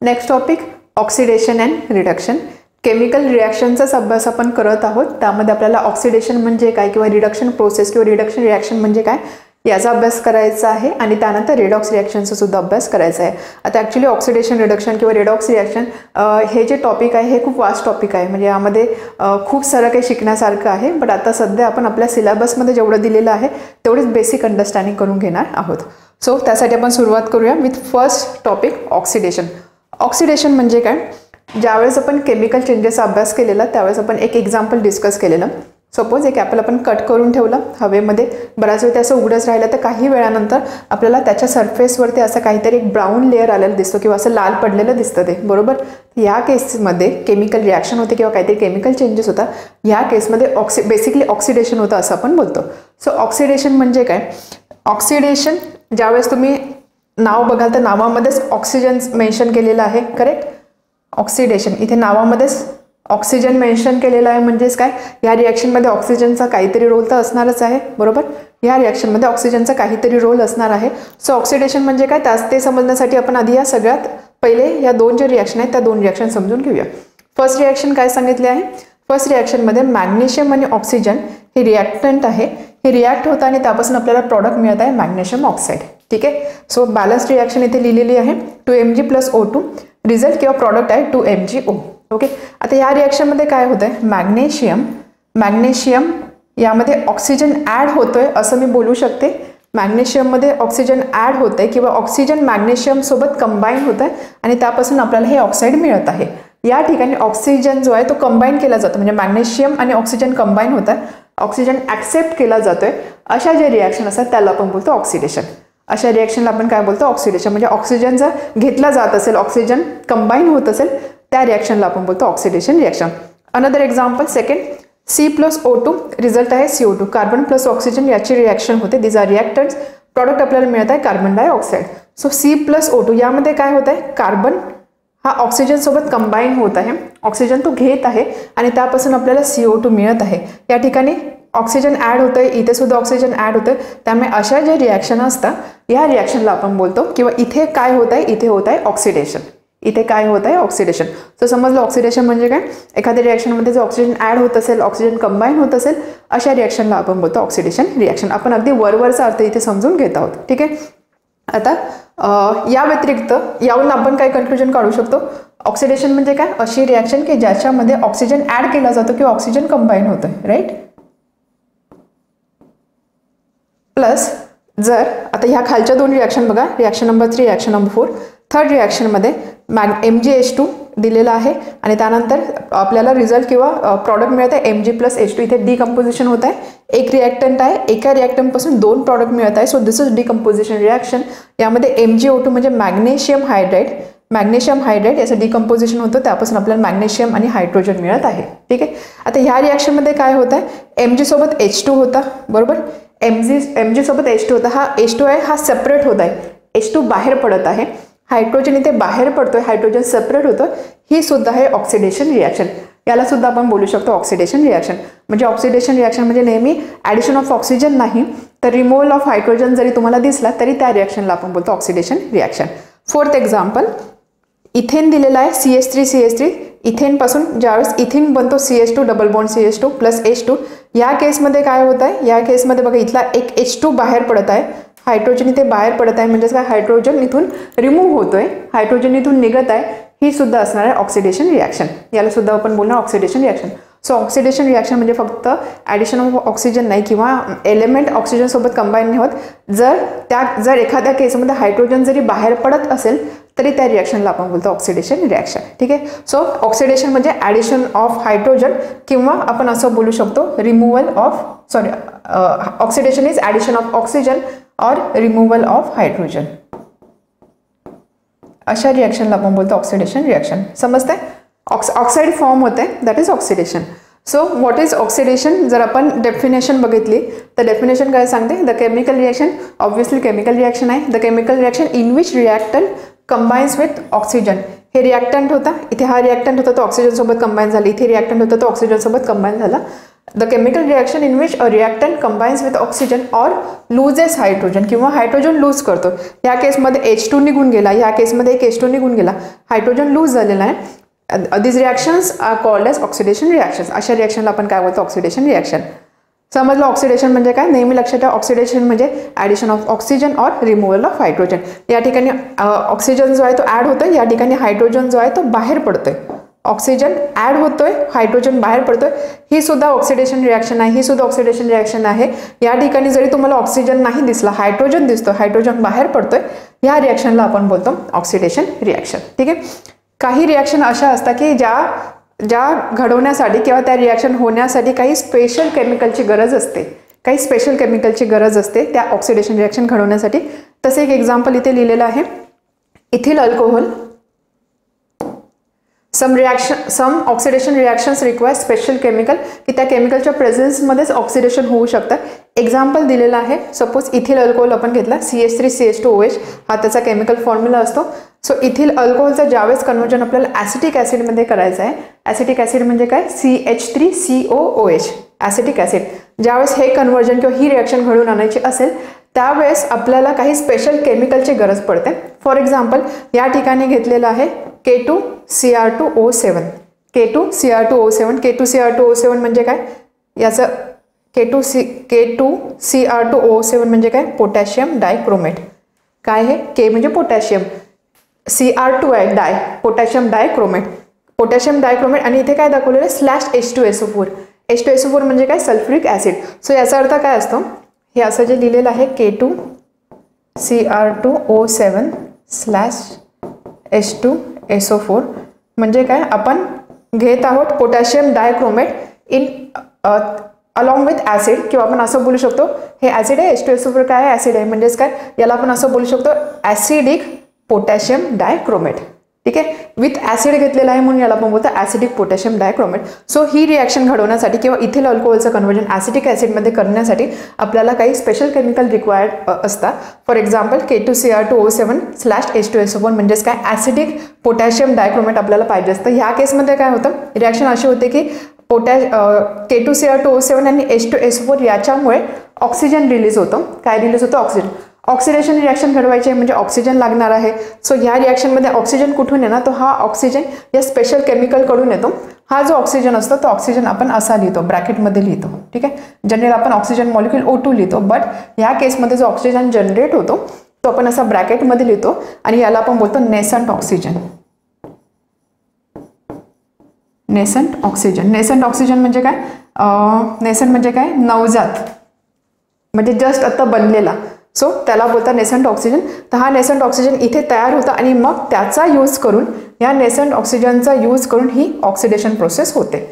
Next topic oxidation and reduction. Chemical रिॲक्शनचाच अभ्यास आपण करत आहोत. त्यामध्ये आपल्याला ऑक्सिडेशन म्हणजे काय किंवा रिडक्शन प्रोसेस किंवा रिडक्शन रिॲक्शन म्हणजे काय याचा अभ्यास करायचा आहे आणि त्यानंतर रेडॉक्स रिॲक्शनचा सुद्धा अभ्यास करायचा आहे. आता ॲक्च्युली ऑक्सिडेशन रिडक्शन किंवा रेडॉक्स रिॲक्शन हे जे टॉपिक आहे हे खूप वास्ट टॉपिक आहे. म्हणजे यामध्ये खूप सारं काही शिकण्यासारखं आहे. बट आता सध्या आपण आपल्या सिलेबसमध्ये जेवढं दिलेलं आहे तेवढीच बेसिक अंडरस्टँडिंग करून घेणार आहोत. सो त्यासाठी आपण सुरुवात करूया with first topic oxidation. Oxidation म्हणजे काय? ज्यावेळेस आपण केमिकल चेंजेसचा अभ्यास केलेला त्यावेळेस आपण एक एक्झाम्पल डिस्कस केलेलं. सपोज एक ॲपल आपण कट करून ठेवलं हवेमध्ये, बऱ्याच वेळ ते असं उघडंच राहिलं तर काही वेळानंतर आपल्याला त्याच्या सरफेसवरती असं काहीतरी एक ब्राऊन लेअर आलेलं दिसतो किंवा असं लाल पडलेलं दिसतं ते, बरोबर. या केसमध्ये केमिकल रिॲक्शन होते किंवा काहीतरी केमिकल चेंजेस होता. या केसमध्ये बेसिकली ऑक्सिडेशन होतं असं आपण बोलतो. सो ऑक्सिडेशन म्हणजे काय? ऑक्सिडेशन ज्यावेळेस तुम्ही नाव बघाल तर नावामध्येच ऑक्सिजन मेन्शन केलेलं आहे, करेक्ट. ऑक्सिडेशन इथे नावामध्येच ऑक्सिजन मेन्शन केलेलं आहे म्हणजेच काय, या रिॲक्शनमध्ये ऑक्सिजनचा काहीतरी रोल तर असणारच आहे, बरोबर. या रिॲक्शनमध्ये ऑक्सिजनचा काहीतरी रोल असणार आहे. सो ऑक्सिडेशन म्हणजे काय ते समजण्यासाठी आपण आधी या सगळ्यात पहिले या दोन जे रिॲक्शन आहेत त्या दोन रिॲक्शन समजून घेऊया. फर्स्ट रिॲक्शन काय सांगितले आहे? फर्स्ट रिॲक्शनमध्ये मॅग्नेशियम आणि ऑक्सिजन हे रिॲक्टंट आहे. हे रिॲक्ट होतं आणि त्यापासून आपल्याला प्रॉडक्ट मिळत आहे मॅग्नेशियम ऑक्साईड, ठीक आहे. सो बॅलन्स रिॲक्शन इथे लिहिलेली आहे 2Mg + O2. रिझल्ट किंवा प्रॉडक्ट आहे 2MgO. ओके. आता या रिॲक्शनमध्ये काय होतं आहे? मॅग्नेशियम यामध्ये ऑक्सिजन ॲड होतोय असं मी बोलू शकते. मॅग्नेशियममध्ये ऑक्सिजन ॲड होतंय किंवा ऑक्सिजन मॅग्नेशियम सोबत कंबाईन होत आहे आणि त्यापासून आपल्याला हे ऑक्साईड मिळत आहे. या ठिकाणी ऑक्सिजन जो आहे तो कंबाईन केला जातो, म्हणजे मॅग्नेशियम आणि ऑक्सिजन कंबाईन होत आहे, ऑक्सिजन ॲक्सेप्ट केला जातोय. अशा जे रिॲक्शन असतात त्याला आपण बोलतो ऑक्सिडेशन. अशा रिॲक्शनला आपण काय बोलतो? ऑक्सिडेशन. म्हणजे ऑक्सिजन जर घेतला जात असेल, ऑक्सिजन कंबाईन होत असेल त्या रिॲक्शनला आपण बोलतो oxidation reaction. Another example second, C + O2 result आहे CO2. कार्बन प्लस ऑक्सिजन याची रिॲक्शन होते. These are reactants. प्रॉडक्ट आपल्याला मिळत आहे carbon dioxide. So C + O2 यामध्ये काय होत आहे? कार्बन हा ऑक्सिजन सोबत कंबाईन होत आहे, ऑक्सिजन तो घेत आहे आणि त्यापासून आपल्याला CO2 मिळत आहे. या ठिकाणी ऑक्सिजन ॲड होतंय, इथे सुद्धा ऑक्सिजन ॲड होतंय. त्यामुळे अशा ज्या रिॲक्शन असतात या रिॲक्शनला आपण बोलतो किंवा इथे काय होत आहे? इथे होत आहे ऑक्सिडेशन. इथे काय होत आहे? ऑक्सिडेशन. सो समजलं ऑक्सिडेशन म्हणजे काय? एखाद्या रिॲक्शनमध्ये जर ऑक्सिजन ॲड होत असेल, ऑक्सिजन कंबाईन होत असेल, अशा रिॲक्शनला आपण बोलतो ऑक्सिडेशन रिॲक्शन. आपण अगदी वरवरचा अर्थ इथे समजून घेत आहोत, ठीक आहे. आता या व्यतिरिक्त यावरून आपण काय कन्क्लुजन काढू शकतो? ऑक्सिडेशन म्हणजे काय? अशी रिॲक्शन की ज्याच्यामध्ये ऑक्सिजन ॲड केला जातो किंवा ऑक्सिजन कंबाईन होतोय, राईट. प्लस जर आता ह्या खालच्या दोन रिॲक्शन बघा, reaction number 3, reaction number 4. Third रिॲक्शनमध्ये MgH2 दिलेला आहे आणि त्यानंतर आपल्याला रिझल्ट किंवा प्रॉडक्ट मिळत आहे Mg + H2. इथे डिकम्पोजिशन होत आहे. एक रिॲक्टंट आहे, एका रिॲक्टंटपासून दोन प्रॉडक्ट मिळत आहे. So this is decomposition reaction. यामध्ये MgO2 म्हणजे मॅग्नेशियम हायड्राईड याचं डिकम्पोजिशन होतं, त्यापासून आपल्याला मॅग्नेशियम आणि हायड्रोजन मिळत आहे, ठीक आहे. आता ह्या रिॲक्शनमध्ये काय होत आहे? Mg सोबत H2 होता, बरोबर. Mg सोबत H2 होता. हा H2 आहे, हा सेपरेट होत आहे. H2 बाहेर पडत आहे, हायड्रोजन इथे बाहेर पडतोय, हायड्रोजन सेपरेट होतं. ही सुद्धा आहे ऑक्सिडेशन रिॲक्शन. याला सुद्धा आपण बोलू शकतो ऑक्सिडेशन रिॲक्शन. म्हणजे ऑक्सिडेशन रिॲक्शन म्हणजे नेहमी ॲडिशन ऑफ ऑक्सिजन नाही तर रिमूव्हल ऑफ हायड्रोजन जरी तुम्हाला दिसला तरी त्या रिॲक्शनला आपण बोलतो oxidation reaction. Fourth example, ethane दिलेला आहे CH3. इथेनपासून ज्यावेळेस इथेन बनतो CH2 double bond CH2 + H2. या केसमध्ये काय होत आहे? या केसमध्ये बघा इथला एक H2 बाहेर पडत आहे, हायड्रोजन इथे बाहेर पडत आहे, म्हणजेच काय हायड्रोजन इथून रिमूव्ह होतोय, हायड्रोजन इथून निघत आहे. ही सुद्धा असणार आहे ऑक्सिडेशन रिॲक्शन. याला सुद्धा आपण बोलणार oxidation reaction. So oxidation reaction म्हणजे फक्त ॲडिशन ऑफ ऑक्सिजन नाही किंवा एलिमेंट ऑक्सिजनसोबत कंबाईन नाही होत. जर एखाद्या केसमध्ये हायड्रोजन जरी बाहेर पडत असेल तरी त्या रिॲक्शनला आपण बोलतो ऑक्सिडेशन रिॲक्शन, ठीक आहे. सो ऑक्सिडेशन म्हणजे ॲडिशन ऑफ हायड्रोजन किंवा आपण असं बोलू शकतो oxidation is addition of oxygen और रिमूव्हल ऑफ हायड्रोजन. अशा रिॲक्शनला आपण बोलतो ऑक्सिडेशन रिॲक्शन. समजतंय? ऑक्साईड फॉर्म होते, that is oxidation. So what is oxidation? जर आपण डेफिनेशन बघितली तर डेफिनेशन काय सांगते? The chemical reaction, obviously chemical reaction आहे. The chemical reaction in which reactant combines with oxygen. हे रिॲक्टंट होता, इथे हा रिॲक्टंट होता तो ऑक्सिजन सोबत कंबाईन झाला, इथे रिॲक्टंट होता तो ऑक्सिजन सोबत कंबाईन झाला. The chemical reaction in which a reactant combines with oxygen or loses hydrogen, किंवा हायड्रोजन लूज करतो. या केसमध्ये H2 निघून गेला, या केसमध्ये एक H2 निघून गेला, हायड्रोजन लूज झालेला आहे. This reactions are called as oxidation reactions. अशा रिॲक्शनला आपण काय बोलतो? Oxidation reaction. समजलं ऑक्सिडेशन म्हणजे काय? नेहमी लक्षात ठेवा, ऑक्सिडेशन म्हणजे addition of oxygen or removal of hydrogen. या ठिकाणी ऑक्सिजन जो आहे तो ॲड होतोय, या ठिकाणी हायड्रोजन जो आहे तो बाहेर पडतोय. ऑक्सिजन ॲड होतोय, हायड्रोजन बाहेर पडतोय, ही सुद्धा ऑक्सिडेशन रिॲक्शन आहे, ही सुद्धा ऑक्सिडेशन रिॲक्शन आहे. या ठिकाणी जरी तुम्हाला ऑक्सिजन नाही दिसला, हायड्रोजन दिसतो, हायड्रोजन बाहेर पडतोय, या रिॲक्शनला आपण बोलतो ऑक्सिडेशन रिॲक्शन. ठीक आहे. काही रिॲक्शन अशा असतात की ज्या घडवण्यासाठी किंवा त्या रिॲक्शन होण्यासाठी काही स्पेशल केमिकलची गरज असते, काही स्पेशल केमिकलची गरज असते त्या ऑक्सिडेशन रिॲक्शन घडवण्यासाठी. तसे एक एक्झाम्पल इथे लिहिलेलं आहे, ethyl alcohol. Some oxidation reactions require special chemical, की त्या केमिकलच्या प्रेझेन्समध्येच ऑक्सिडेशन होऊ शकतं. एक्झाम्पल दिलेलं आहे, सपोज इथिल अल्कोहोल आपण घेतला, CH3CH2OH हा त्याचा केमिकल फॉर्म्युला असतो. सो इथिल अल्कोहोलचं ज्यावेळेस कन्व्हर्जन आपल्याला ॲसिटिक ॲसिडमध्ये करायचं आहे, ॲसिटिक ॲसिड म्हणजे काय? CH3COOH acetic acid. ज्यावेळेस हे कन्व्हर्जन किंवा ही रिॲक्शन घडवून आणायची असेल त्यावेळेस आपल्याला काही स्पेशल केमिकलची गरज पडते. फॉर एक्झाम्पल या ठिकाणी घेतलेलं आहे K2Cr2O7. K2Cr2O7 म्हणजे काय? याचं K2Cr2O7 म्हणजे काय? Potassium dichromate. काय आहे? K म्हणजे पोटॅशियम, Cr2 आहे डाय, पोटॅशियम डायक्रोमेट. पोटॅशियम डायक्रोमेट आणि इथे काय दाखवलेलं आहे? /H2SO4. H2SO4 म्हणजे काय? Sulphuric acid. सो याचा अर्थ काय असतो? हे असं जे लिहिलेलं आहे K2Cr2O7/H2SO4 म्हणजे काय? आपण घेत आहोत potassium dichromate in along with acid, किंवा आपण असं बोलू शकतो हे ॲसिड आहे, H2SO4 काय आहे? ॲसिड आहे. म्हणजेच काय? याला आपण असं बोलू शकतो ॲसिडिक पोटॅशियम डायक्रोमेट. ठीक आहे. विथ ॲसिड घेतलेला आहे म्हणून याला आपण बोलतो ॲसिडिक पोटॅशियम डायक्रोमेट. सो ही रिॲक्शन घडवण्यासाठी किंवा इथिल अल्कोहोलचं कन्व्हर्जन ॲसिटिक ॲसिडमध्ये करण्यासाठी आपल्याला काही स्पेशल केमिकल रिक्वायर्ड असतात. फॉर एक्झाम्पल K2Cr2O7/H2SO4 म्हणजेच काय? ॲसिडिक पोटॅशियम डायक्रोमेट आपल्याला पाहिजे असतं. ह्या केसमध्ये काय होतं? रिॲक्शन अशी होते की K2Cr2O7 आणि H2SO4 याच्यामुळे ऑक्सिजन रिलीज होतो. काय रिलीज होतं? ऑक्सिजन. ऑक्सिडेशन रिॲक्शन घडवायची आहे म्हणजे ऑक्सिजन लागणार आहे. सो ह्या रिॲक्शनमध्ये ऑक्सिजन कुठून येणार? तो हा ऑक्सिजन या स्पेशल केमिकलकडून येतो. हा जो ऑक्सिजन असतो तो ऑक्सिजन आपण असा लिहितो, ब्रॅकेटमध्ये लिहितो. ठीक आहे. जनरल आपण ऑक्सिजन मॉलिक्यूल O2 लिहितो, बट ह्या केसमध्ये जो ऑक्सिजन जनरेट होतो तो आपण असा ब्रॅकेटमध्ये लिहितो आणि याला आपण बोलतो नेसंट ऑक्सिजन. नेसंट ऑक्सिजन. नेसंट ऑक्सिजन म्हणजे काय? नेसंट म्हणजे काय? नवजात, म्हणजे जस्ट आता बनलेला. सो त्याला बोलतात नेसंट ऑक्सिजन. तर हा नेसंट ऑक्सिजन इथे तयार होता आणि मग त्याचा यूज करून, या नेसंट ऑक्सिजनचा यूज करून ही ऑक्सिडेशन प्रोसेस होते.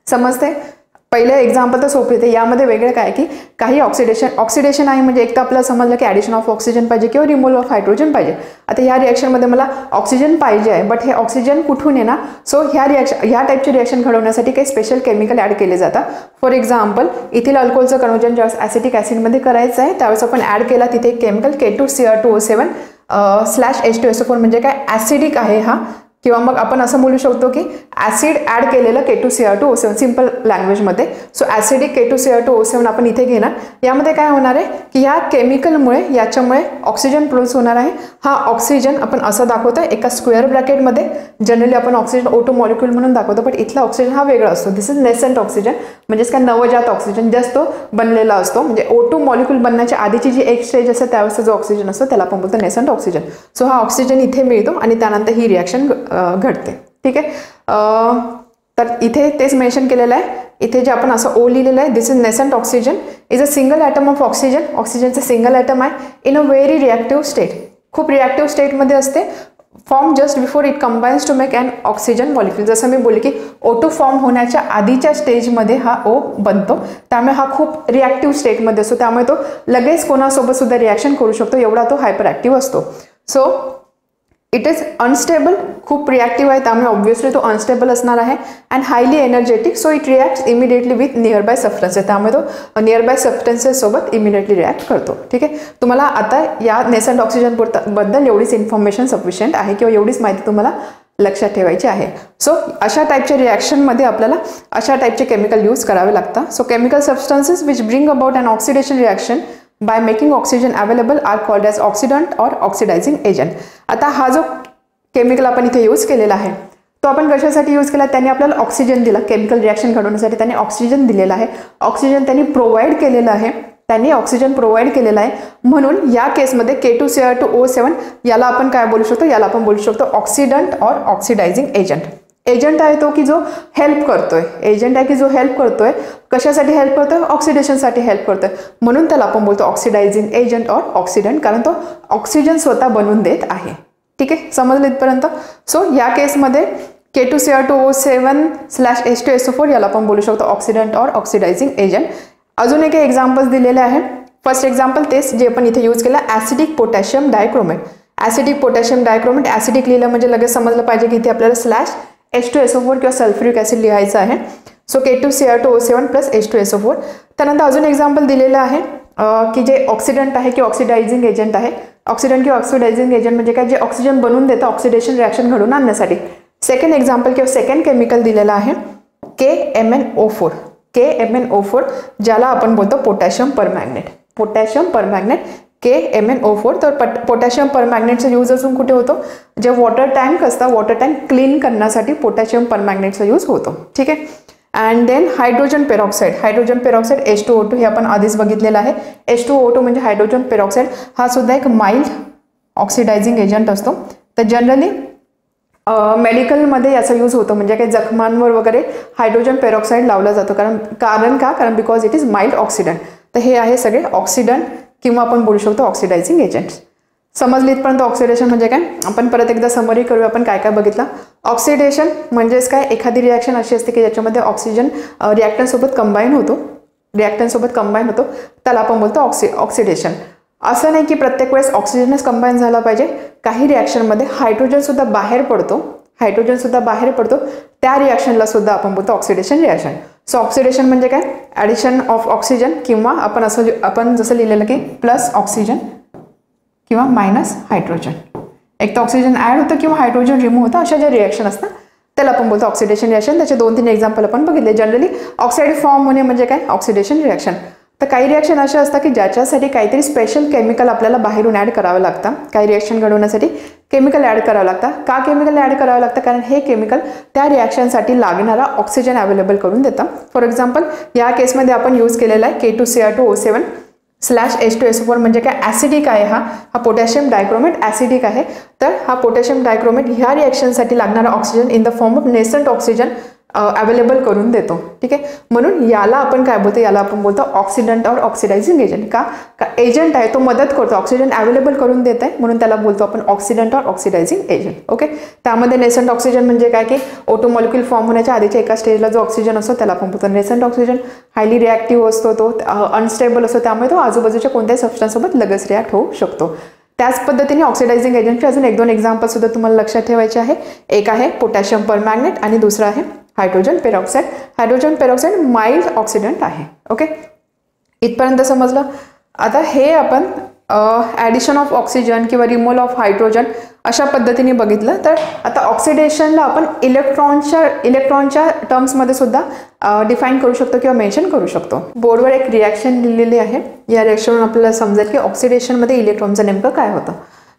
समजते? पहिले एक्झाम्पल तर सोपे होते. यामध्ये वेगळं काय की काही ऑक्सिडेशन आहे म्हणजे एक तर आपल्याला समजलं की ॲडिशन ऑफ ऑक्सिजन पाहिजे किंवा रिमूव्हल ऑफ हायड्रोजन पाहिजे. आता ह्या रिॲक्शनमध्ये मला ऑक्सिजन पाहिजे आहे, बट हे ऑक्सिजन कुठून येणार? सो ह्या टाईपची रिॲक्शन घडवण्यासाठी काही स्पेशल केमिकल ॲड केले जातात. फॉर एक्झाम्पल इथिल अल्कोहोलचं कन्व्हर्जन ज्यावेळेस ॲसिटिक ॲसिडमध्ये करायचं आहे त्यावेळेस आपण ॲड केला तिथे एक केमिकल K2Cr2O7/H2SO4 म्हणजे काय? ॲसिडिक आहे हा, किंवा मग आपण असं बोलू शकतो की ॲसिड ॲड केलेलं K2Cr2O7 सिम्पल लँग्वेजमध्ये. सो ॲसिडिक K2Cr2O7 आपण इथे घेणार. यामध्ये काय होणार आहे की या केमिकलमुळे याच्यामुळे ऑक्सिजन प्रोड्यूस होणार आहे. हा ऑक्सिजन आपण असं दाखवतो एका स्क्वेअर ब्रॅकेटमध्ये. जनरली आपण ऑक्सिजन O2 मॉलिक्यूल म्हणून दाखवतो, बट इथला ऑक्सिजन हा वेगळा असतो. दिस इज नेसंट ऑक्सिजन, म्हणजेच काय? नवजात ऑक्सिजन, जस्ट तो बनलेला असतो. म्हणजे O2 मॉलिक्यूल बनण्याच्या आधीची जी एक स्टेज असते त्यावेळेसचा जो ऑक्सिजन असतो त्याला आपण बोलतो नेसंट ऑक्सिजन. सो हा ऑक्सिजन इथे मिळतो आणि त्यानंतर ही रिॲक्शन घडते. ठीक आहे. तर इथे तेच मेन्शन केलेलं आहे. इथे जे आपण असं O लिहिलेलं आहे, this is nascent oxygen is a single atom of oxygen. ऑक्सिजनचं सिंगल ॲटम आहे in a very reactive state. खूप रिॲक्टिव्ह स्टेटमध्ये असते. Form just before it combines to make an oxygen molecule. जसं मी बोलले की O2 फॉर्म होण्याच्या आधीच्या स्टेजमध्ये हा O बनतो, त्यामुळे हा खूप रिॲक्टिव्ह स्टेटमध्ये असतो. त्यामुळे तो लगेच कोणासोबत सुद्धा रिॲक्शन करू शकतो, एवढा तो हायपर ॲक्टिव्ह असतो. सो इट इज अनस्टेबल, खूप रिॲक्टिव्ह आहे त्यामुळे ऑब्व्हियसली तो अनस्टेबल असणार आहे. And highly energetic, so it reacts immediately with nearby substances. त्यामुळे तो नियरबाय सबस्टन्सेस सोबत इमिडिएटली रिॲक्ट करतो. ठीक आहे. तुम्हाला आता या नेसंट ऑक्सिजन बद्दल एवढीच इन्फॉर्मेशन सफिशियंट आहे किंवा एवढीच माहिती तुम्हाला लक्षात ठेवायची आहे. सो अशा टाईपच्या रिॲक्शनमध्ये आपल्याला अशा टाईपचे केमिकल यूज करावे लागतात. So chemical substances which bring about an oxidation reaction by making oxygen available are called as oxidant or oxidising agent. आता हा जो केमिकल आपण इथे यूज केलेला आहे तो आपण कशासाठी यूज केला, त्यांनी आपल्याला ऑक्सिजन दिला. केमिकल रिॲक्शन घडवण्यासाठी त्यांनी ऑक्सिजन दिलेला आहे. ऑक्सिजन त्यांनी प्रोव्हाइड केलेलं आहे. त्यांनी ऑक्सिजन प्रोव्हाइड केलेला आहे. म्हणून या केसमध्ये K2Cr2O7 याला आपण काय बोलू शकतो, याला आपण बोलू शकतो oxidant or oxidising agent. Agent आहे तो की जो हेल्प करतोय. एजंट आहे की जो हेल्प करतोय. कशासाठी हेल्प करतोय, ऑक्सिडेशनसाठी हेल्प करतोय. म्हणून त्याला आपण बोलतो ऑक्सिडायझिंग एजंट ऑर ऑक्सिडंट, कारण तो ऑक्सिजन स्वतः बनवून देत आहे. ठीक आहे, समजलं इथपर्यंत. सो या केसमध्ये K2Cr2O7/H2SO4 याला आपण बोलू शकतो ऑक्सिडंट ऑर ऑक्सिडायझिंग एजंट. अजून एक एक्झाम्पल्स दिलेले आहे. फर्स्ट एक्झाम्पल तेच जे आपण इथे यूज केलं, acidic potassium dichromate. Acidic potassium dichromate, acidic लिहिलं म्हणजे लगेच समजलं पाहिजे की इथे आपल्याला /H2SO4 किंवा सल्फ्युरिक ॲसिड लिहायचं आहे. So K2Cr2O7+H2SO4. त्यानंतर अजून एक्झाम्पल दिलेलं आहे की जे ऑक्सिडंट आहे की ऑक्सिडायझिंग एजंट आहे. ऑक्सिडंट किंवा ऑक्सिडायझिंग एजंट म्हणजे काय, जे ऑक्सिजन बनवून देतं ऑक्सिडेशन रिॲक्शन घडवून आणण्यासाठी. सेकंड एक्झाम्पल किंवा सेकंड केमिकल दिलेलं आहे KMnO4. KMnO4 ज्याला आपण बोलतो पोटॅशियम परमॅग्नेट. Potassium परमॅग्नेट KMnO4. तर पोटॅशियम परमॅग्नेटचा यूज अजून कुठे होतो, जे वॉटर टँक असतात, वॉटर टँक क्लीन करण्यासाठी पोटॅशियम परमॅग्नेटचा यूज होतो. ठीक आहे. And then hydrogen peroxide. Hydrogen peroxide H2O2 हे आपण आधीच बघितलेलं आहे. H2O2 म्हणजे हायड्रोजन पेरॉक्साईड. हा सुद्धा एक माइल्ड ऑक्सिडायझिंग एजंट असतो. तर जनरली मेडिकलमध्ये याचा यूज होतो, म्हणजे काही जखमांवर वगैरे हायड्रोजन पेरॉक्साईड लावला जातो. कारण because it is mild oxidant. तर हे आहे सगळे ऑक्सिडंट किंवा आपण बोलू शकतो ऑक्सिडायझिंग एजंट्स. समजली इथपर्यंत ऑक्सिडेशन म्हणजे काय. आपण परत एकदा समरी करूया आपण काय काय बघितलं. ऑक्सिडेशन म्हणजेच काय, एखादी रिॲक्शन अशी असते की ज्याच्यामध्ये ऑक्सिजन रिॲक्टंटसोबत कंबाईन होतो. त्याला आपण बोलतो ऑक्सिडेशन. असं नाही की प्रत्येक वेळेस ऑक्सिजनच कंबाईन झाला पाहिजे. काही रिॲक्शनमध्ये हायड्रोजन सुद्धा बाहेर पडतो. त्या रिॲक्शनला सुद्धा आपण बोलतो ऑक्सिडेशन रिॲक्शन. सो ऑक्सिडेशन म्हणजे काय, ॲडिशन ऑफ ऑक्सिजन किंवा आपण जसं लिहिलेलं की प्लस ऑक्सिजन किंवा मायनस हायड्रोजन. एक तर ऑक्सिजन ॲड होतं किंवा हायड्रोजन रिमूव्ह होतं. अशा ज्या रिॲक्शन असतात त्याला आपण बोलतो ऑक्सिडेशन रिॲक्शन. त्याचे 2-3 एक्झाम्पल आपण बघितले. जनरली ऑक्साईड फॉर्म होणे म्हणजे काय, ऑक्सिडेशन रिॲक्शन. तर काही रिॲक्शन अशा असतात की ज्याच्यासाठी काहीतरी स्पेशल केमिकल आपल्याला बाहेरून ॲड करावं लागतं. काही रिॲक्शन घडवण्यासाठी केमिकल ॲड करावं लागतं. का केमिकल ॲड करावं लागतं, कारण हे केमिकल त्या रिॲक्शनसाठी लागणारा ऑक्सिजन अवेलेबल करून देतं. फॉर एक्झाम्पल या केसमध्ये आपण यूज केलेला आहे K2Cr2O7/H2SO4 म्हणजे काय, ॲसिडिक आहे. हा पोटॅशियम डायक्रोमेट ॲसिडिक आहे. तर हा पोटॅशियम डायक्रोमेट ह्या रिॲक्शनसाठी लागणारा oxygen in the form of nascent oxygen available करून देतो. ठीक आहे. म्हणून याला आपण काय बोलतो, याला आपण बोलतो ऑक्सिडंट ऑर ऑक्सिडायझिंग एजंट. का एजंट आहे तो मदत करतो, ऑक्सिजन अवेलेबल करून देत आहे, म्हणून त्याला बोलतो आपण oxidant or oxidising agent. Okay. त्यामध्ये नेसंट ऑक्सिजन म्हणजे काय की O2 मॉलिक्यूल फॉर्म होण्याच्या आधीच्या एका स्टेजला जो ऑक्सिजन असतो त्याला आपण बोलतो नेसंट ऑक्सिजन. हायली रिॲक्टिव्ह असतो, तो अनस्टेबल असतो, त्यामुळे तो आजूबाजूच्या कोणत्याही सबस्टन्ससोबत लगेच रिॲक्ट होऊ शकतो. त्याच पद्धतीने ऑक्सिडायझिंग एजंटचे अजून 1-2 एक्झाम्पल सुद्धा तुम्हाला लक्षात ठेवायचे आहे. एक आहे पोटॅशियम परमॅग्नेट आणि दुसरा आहे hydrogen peroxide. Hydrogen peroxide mild oxidant आहे. ओके, इथपर्यंत समजलं. आता हे आपण ॲडिशन ऑफ ऑक्सिजन किंवा रिमूव्हल ऑफ हायड्रोजन अशा पद्धतीने बघितलं. तर आता ऑक्सिडेशनला आपण इलेक्ट्रॉनच्या टर्म्समध्ये सुद्धा डिफाईन करू शकतो किंवा मेन्शन करू शकतो. बोर्डवर एक रिॲक्शन लिहिलेली आहे. या रिॲक्शनवरून आपल्याला समजेल की ऑक्सिडेशनमध्ये इलेक्ट्रॉनचं नेमकं काय होतं.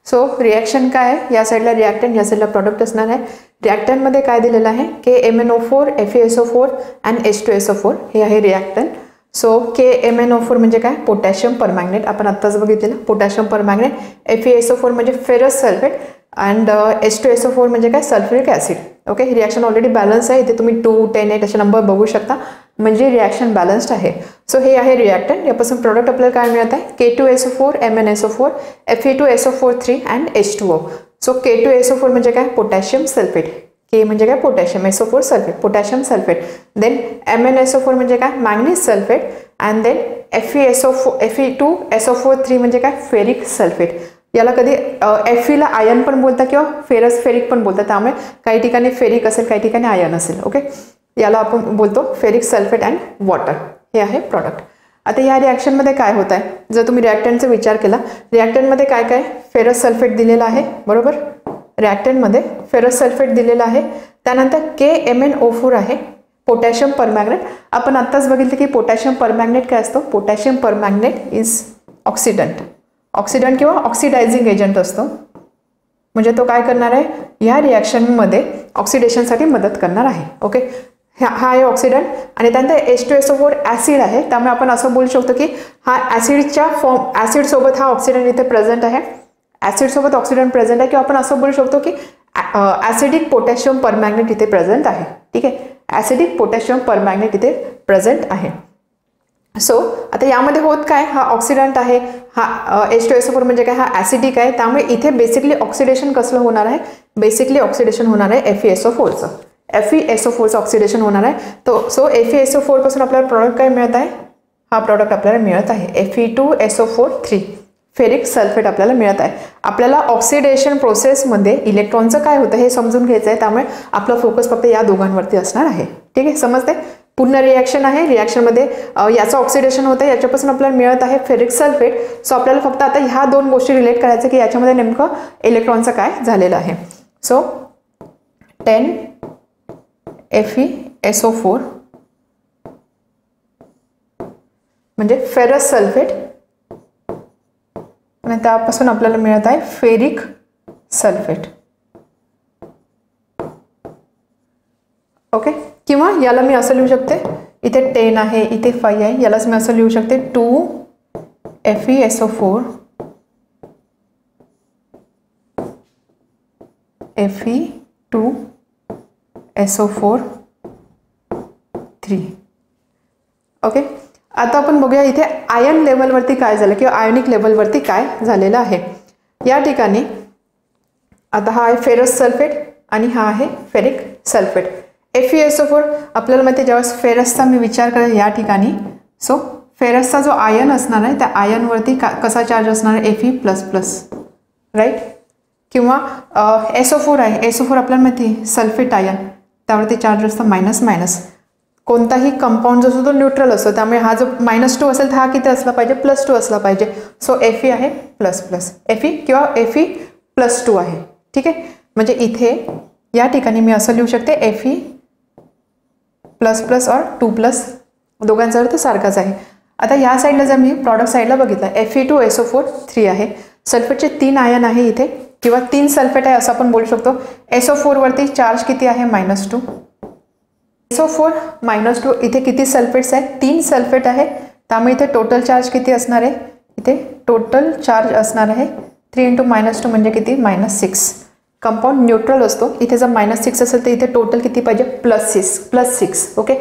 सो रिॲक्शन काय आहे, या साईडला रिॲक्टंट, या साईडला प्रॉडक्ट असणार आहे. रिॲक्टंटमध्ये काय दिलेलं आहे, KMnO4 FeSO4 अँड H2SO4 हे आहे रिॲक्टंट. सो KMnO4 म्हणजे काय, पोटॅशियम परमॅग्नेट. आपण आत्ताच बघितलेलं पोटॅशियम परमॅग्नेट. FeSO4 म्हणजे फेरस सल्फेट अँड H2SO4 म्हणजे काय, sulphuric acid. Okay, reaction already balance आहे. इथे तुम्ही 2, 10, 8 असे नंबर बघू शकता, म्हणजे रिॲक्शन बॅलन्स्ड आहे. सो हे आहे रिॲक्टंट. यापासून प्रोडक्ट आपल्याला काय मिळत आहे, K2SO4 MnSO4 Fe2SO4 and H2O. So K2SO4 म्हणजे काय, पोटॅशियम सल्फेट. K म्हणजे काय, potassium, SO4 sulphate, potassium sulphate. Then MnSO4 म्हणजे काय, manganese sulphate. And then Fe2SO4 म्हणजे काय, फेरिक सल्फेट. याला कधी Fe ला आयन पण बोलतात किंवा फेरिक पण बोलतात. त्यामुळे काही ठिकाणी फेरिक असेल, काही ठिकाणी आयन असेल. ओके, याला आपण बोलतो फेरिक सल्फेट अँड वॉटर. हे आहे प्रॉडक्ट. आता या रिॲक्शनमध्ये काय होत आहे, जर तुम्ही रिॲक्टंटचा विचार केला, रिॲक्टंटमध्ये काय काय, फेरस सल्फेट दिलेला आहे, बरोबर. रिॲक्टंटमध्ये फेरस सल्फेट दिलेला आहे. त्यानंतर KMnO4 आहे, पोटॅशियम परमॅग्नेट. आपण आत्ताच बघितलं की पोटॅशियम परमॅग्नेट काय असतो. पोटॅशियम परमॅग्नेट इज ऑक्सिडंट किंवा ऑक्सिडायझिंग एजंट असतो. म्हणजे तो काय करणार आहे, ह्या रिॲक्शनमध्ये ऑक्सिडेशनसाठी मदत करणार आहे. ओके, हा आहे ऑक्सिडंट. आणि त्यानंतर H2SO4 ॲसिड आहे. त्यामुळे आपण असं बोलू शकतो की हा ॲसिडच्या ॲसिडसोबत हा ऑक्सिडंट इथे प्रेझेंट आहे. ॲसिडसोबत ऑक्सिडंट प्रेझेंट आहे. किंवा आपण असं बोलू शकतो की ॲसिडिक पोटॅशियम परमॅग्नेट इथे प्रेझेंट आहे. ठीक आहे, ॲसिडिक पोटॅशियम परमॅग्नेट इथे प्रेझेंट आहे. सो आता यामध्ये होत काय, हा ऑक्सिडंट आहे, हा H2SO4 म्हणजे काय, हा ॲसिडिक आहे. त्यामुळे इथे बेसिकली ऑक्सिडेशन कसलं होणार आहे, बेसिकली ऑक्सिडेशन होणार आहे FeSO4चं. FeSO4चं ऑक्सिडेशन होणार आहे. सो FeSO4 पासून आपल्याला प्रॉडक्ट काय मिळत आहे, हा प्रॉडक्ट आपल्याला मिळत आहे Fe2SO4 फेरिक सल्फेट आपल्याला मिळत आहे. आपल्याला ऑक्सिडेशन प्रोसेसमध्ये इलेक्ट्रॉनचं काय होतं हे समजून घ्यायचं आहे. त्यामुळे आपला फोकस फक्त या दोघांवरती असणार आहे. ठीक आहे, समजते. पूर्ण रिॲक्शन आहे, रिॲक्शनमध्ये याचं ऑक्सिडेशन होतं, याच्यापासून आपल्याला मिळत आहे फेरिक सल्फेट. सो आपल्याला फक्त आता ह्या दोन गोष्टी रिलेट करायचं की याच्यामध्ये नेमकं इलेक्ट्रॉनचं काय झालेलं आहे. सो 10 FeSO4 म्हणजे फेरस सल्फेट आणि त्यापासून आपल्याला मिळत आहे फेरिक सल्फेट. ओके, किंवा याला मी असं लिहू शकते, इथे 10 आहे, इथे 5 आहे, यालाच मी असं लिहू शकते 2 FeSO4 Fe2SO4 3. ओके, आता आपण बघूया इथे आयन लेवलवरती काय झालं किंवा आयोनिक लेवलवरती काय झालेलं आहे. या ठिकाणी आता हा आहे फेरस सल्फेट आणि हा आहे फेरिक सल्फेट. FeSO4 आपल्याला माहिती आहे, ज्यावेळेस फेरसचा मी विचार करेल या ठिकाणी, सो फेरसचा जो आयन असणार आहे त्या आयनवरती कसा चार्ज असणार आहे, Fe++, राईट. किंवा SO4 आहे, SO4 आपल्याला माहिती आहे सल्फेट आयन, त्यावरती चार्ज असतं -. कोणताही कंपाऊंड जो असतो तो न्यूट्रल असतो, त्यामुळे हा जो -2 असेल तर हा किती असला पाहिजे, +2 असला पाहिजे. सो Fe आहे Fe किंवा Fe+2 आहे. ठीक आहे, म्हणजे इथे या ठिकाणी मी असं लिहू शकते Fe++ और 2+, दोघांचा अर्थ सारखाच आहे. आता या साईडला जर मी प्रॉडक्ट साईडला बघितलं, Fe2SO4 3 आहे. सल्फेटचे 3 आयन आहे इथे किंवा 3 सल्फेट आहे असं आपण बोलू शकतो. SO4 वरती चार्ज किती आहे, -2. SO4 -2, इथे किती सल्फेट्स आहेत, 3 सल्फेट आहे. त्यामुळे इथे टोटल चार्ज किती असणार आहे, इथे टोटल चार्ज असणार आहे 3 × -2 म्हणजे किती, -6. कंपाऊंड न्यूट्रल असतो, इथे जर -6 असेल तर इथे टोटल किती पाहिजे, +6. ओके,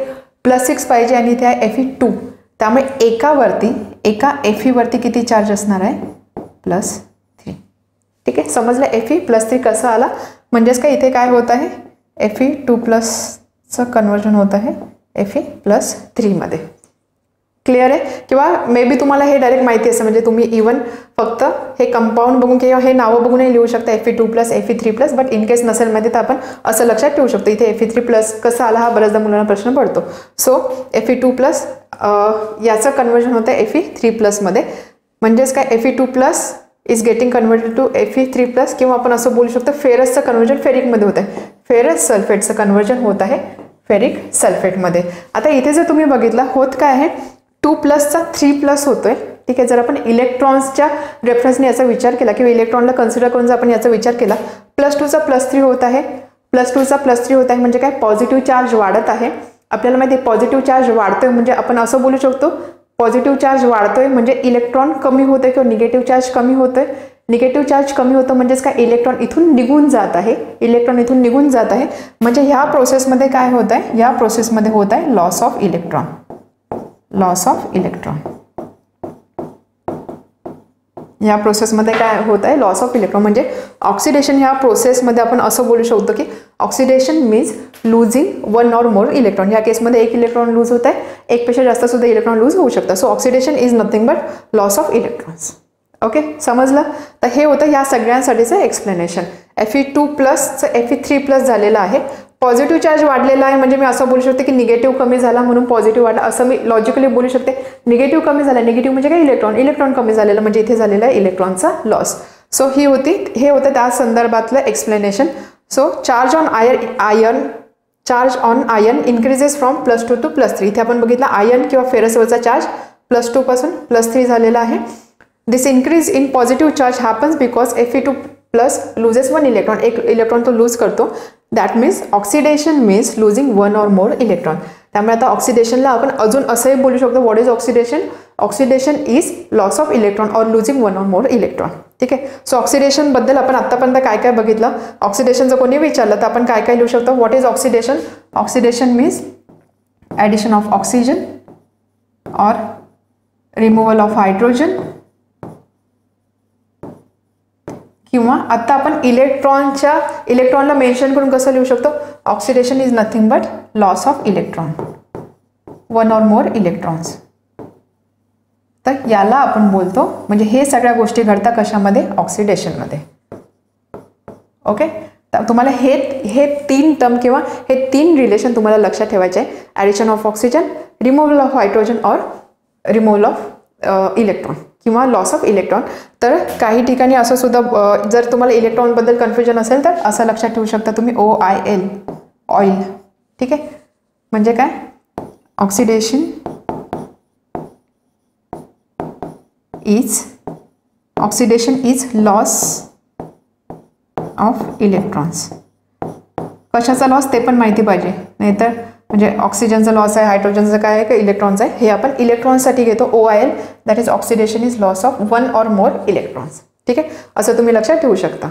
+6 पाहिजे. आणि इथे आहे Fe2, त्यामुळे एका Fe किती चार्ज असणार आहे, +3. ठीक आहे, समजलं Fe+3 कसं आला, म्हणजेच काय इथे काय होत आहे, Fe2+चं कन्वर्जन होत आहे Fe+3 मध्ये. क्लिअर आहे. किंवा मे बी तुम्हाला हे डायरेक्ट माहिती असेल, म्हणजे तुम्ही इवन फक्त हे कंपाऊंड बघून किंवा हे नावं बघूनही लिहू शकता Fe2+, Fe3+, but in case नसेल माहिती तर आपण असं लक्षात ठेवू शकतो. इथे Fe3+ कसं आला हा बऱ्याचदा मुलांना प्रश्न पडतो. सो Fe2+ याचं कन्वर्जन होतं Fe3+ मध्ये, म्हणजेच काय Fe2+ is getting converted to Fe3+, किंवा आपण असं बोलू शकतो फेरसचं कन्वर्जन फेरिकमध्ये होत आहे, फेरस सल्फेटचं कन्वर्जन होत आहे फेरिक सल्फेटमध्ये. आता इथे जर तुम्ही बघितलं होत काय आहे, 2+चा 3+ होतोय. ठीक आहे, जर आपण इलेक्ट्रॉन्सच्या रेफरन्सने याचा विचार केला किंवा इलेक्ट्रॉनला कन्सिडर करून जर आपण याचा विचार केला, +2चा +3 होत आहे, +2चा +3 होत आहे म्हणजे काय, पॉझिटिव्ह चार्ज वाढत आहे. आपल्याला माहिती आहे पॉझिटिव्ह चार्ज वाढतोय म्हणजे आपण असं बोलू शकतो, पॉझिटिव्ह चार्ज वाढतोय म्हणजे इलेक्ट्रॉन कमी होतोय किंवा निगेटिव्ह चार्ज कमी होतोय. निगेटिव्ह चार्ज कमी होतं म्हणजेच काय, इलेक्ट्रॉन इथून निघून जात आहे, म्हणजे ह्या प्रोसेसमध्ये काय होत आहे, या प्रोसेसमध्ये होत आहे लॉस ऑफ इलेक्ट्रॉन. या प्रोसेसमध्ये काय होत आहे, लॉस ऑफ इलेक्ट्रॉन. म्हणजे ऑक्सिडेशन ह्या प्रोसेसमध्ये आपण असं बोलू शकतो की oxidation means losing 1 or more electron. या केसमध्ये 1 इलेक्ट्रॉन लूज होत आहे, 1 पेक्षा जास्त सुद्धा इलेक्ट्रॉन लूज होऊ शकतं. So oxidation is nothing but loss of electrons. Okay, समजलं. तर हे होतं या सगळ्यांसाठीचं एक्सप्लेनेशन. Fe2+चं Fe3+ झालेलं आहे. पॉझिटिव्ह चार्ज वाढलेला आहे म्हणजे मी असं बोलू शकते की निगेटिव्ह कमी झाला म्हणून पॉझिटिव्ह वाढला, असं मी लॉजिकली बोलू शकते. निगेटिव्ह कमी झाला, निगेटिव्ह म्हणजे काय, इलेक्ट्रॉन कमी झालेलं म्हणजे इथे झालेला आहे इलेक्ट्रॉनचा लॉस. सो हे होतं त्या संदर्भातलं explanation. So charge on ion increases from +2 to +3. इथे आपण बघितलं आयन किंवा फेरसवरचा चार्ज +2 पासून +3 झालेला आहे. This increase in positive charge happens because Fe2+ loses 1 electron. एक इलेक्ट्रॉन तो लूज करतो. That means oxidation means losing 1 or more electron. त्यामुळे आता ऑक्सिडेशनला आपण अजून असंही बोलू शकतो, what is oxidation? Oxidation is loss of electron और लुझिंग 1 or more इलेक्ट्रॉन. ठीक आहे. सो ऑक्सिडेशन बद्दल आपण आतापर्यंत काय काय बघितलं. ऑक्सिडेशन जर कोणी विचारलं तर आपण काय काय लिहू शकतो. What is oxidation? Oxidation means addition of oxygen और रिमूव्हल ऑफ हायड्रोजन, किंवा आता आपण इलेक्ट्रॉनला मेन्शन करून कसं लिहू शकतो. Oxidation is nothing but loss of electron, 1 or more electrons. तर याला आपण बोलतो, म्हणजे हे सगळ्या गोष्टी घडतात कशामध्ये? ऑक्सिडेशनमध्ये. ओके. तर तुम्हाला हे 3 टर्म किंवा हे 3 रिलेशन तुम्हाला लक्षात ठेवायचे आहे. Addition of oxygen, removal of hydrogen और रिमूव्हल ऑफ इलेक्ट्रॉन किंवा लॉस ऑफ इलेक्ट्रॉन. तर काही ठिकाणी असं सुद्धा जर तुम्हाला इलेक्ट्रॉनबद्दल कन्फ्युजन असेल तर असं लक्षात ठेवू शकता तुम्ही OIL, ऑइल. ठीक आहे. म्हणजे काय? Oxidation is loss of electrons. कशाचा लॉस ते पण माहिती पाहिजे, नाहीतर म्हणजे ऑक्सिजनचा लॉस आहे, हायड्रोजनचं काय आहे का इलेक्ट्रॉन्स आहे, हे आपण इलेक्ट्रॉन्ससाठी घेतो. OIL that is oxidation is loss of 1 or more electrons. ठीक आहे. असं तुम्ही लक्षात ठेवू शकता.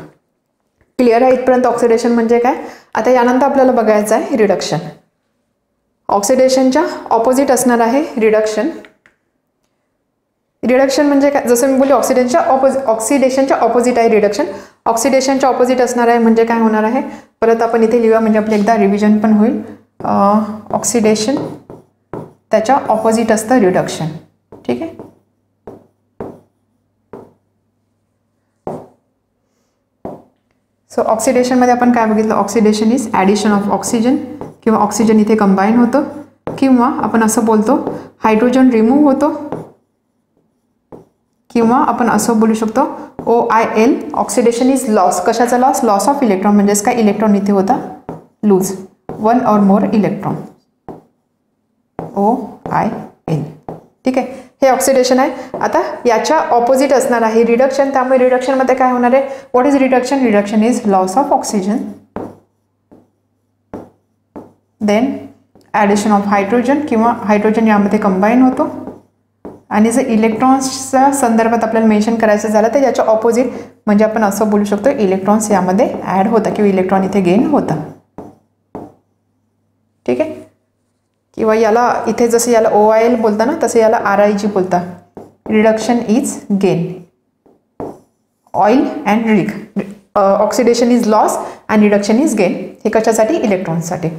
क्लिअर आहे इथपर्यंत ऑक्सिडेशन म्हणजे काय? आता यानंतर आपल्याला बघायचं आहे रिडक्शन. ऑक्सिडेशनच्या ऑपोजिट असणार आहे रिडक्शन. रिडक्शन म्हणजे काय? जसं मी बोलले ऑक्सिडेशनच्या ऑपोजिट आहे रिडक्शन. ऑक्सिडेशनच्या ऑपोजिट असणार आहे म्हणजे काय होणार आहे? परत आपण इथे लिहूया म्हणजे आपलं एकदा रिव्हिजन पण होईल. ऑक्सिडेशन त्याच्या ऑपोजिट असतं रिडक्शन. ठीक आहे. सो ऑक्सिडेशनमध्ये आपण काय बघितलं? Oxidation is addition of oxygen, किंवा ऑक्सिजन इथे कंबाईन होतं, किंवा आपण असं बोलतो हायड्रोजन रिमूव्ह होतो, किंवा आपण असं बोलू शकतो OIL ऑक्सिडेशन इज लॉस. कशाचा लॉस? Loss of electron. म्हणजेच काय? इलेक्ट्रॉन इथे होता lose, 1 or more electron, OIL. ठीक आहे. हे ऑक्सिडेशन आहे. आता याच्या ऑपोजिट असणार आहे रिडक्शन. त्यामुळे रिडक्शनमध्ये काय होणार आहे? What is reduction? Reduction is loss of oxygen, then addition of hydrogen, किंवा हायड्रोजन यामध्ये कंबाईन होतो. आणि जर इलेक्ट्रॉन्सच्या संदर्भात आपल्याला मेन्शन करायचं झालं तर याच्या ऑपोजिट म्हणजे आपण असं बोलू शकतो इलेक्ट्रॉन्स यामध्ये ॲड होता किंवा इलेक्ट्रॉन इथे गेन होता. ठीक आहे. किंवा याला इथे जसं याला OIL बोलता ना तसं याला RIG बोलता. Reduction is gain, oil and rig. Oxidation is loss and reduction is gain. हे कशासाठी? इलेक्ट्रॉन्ससाठी.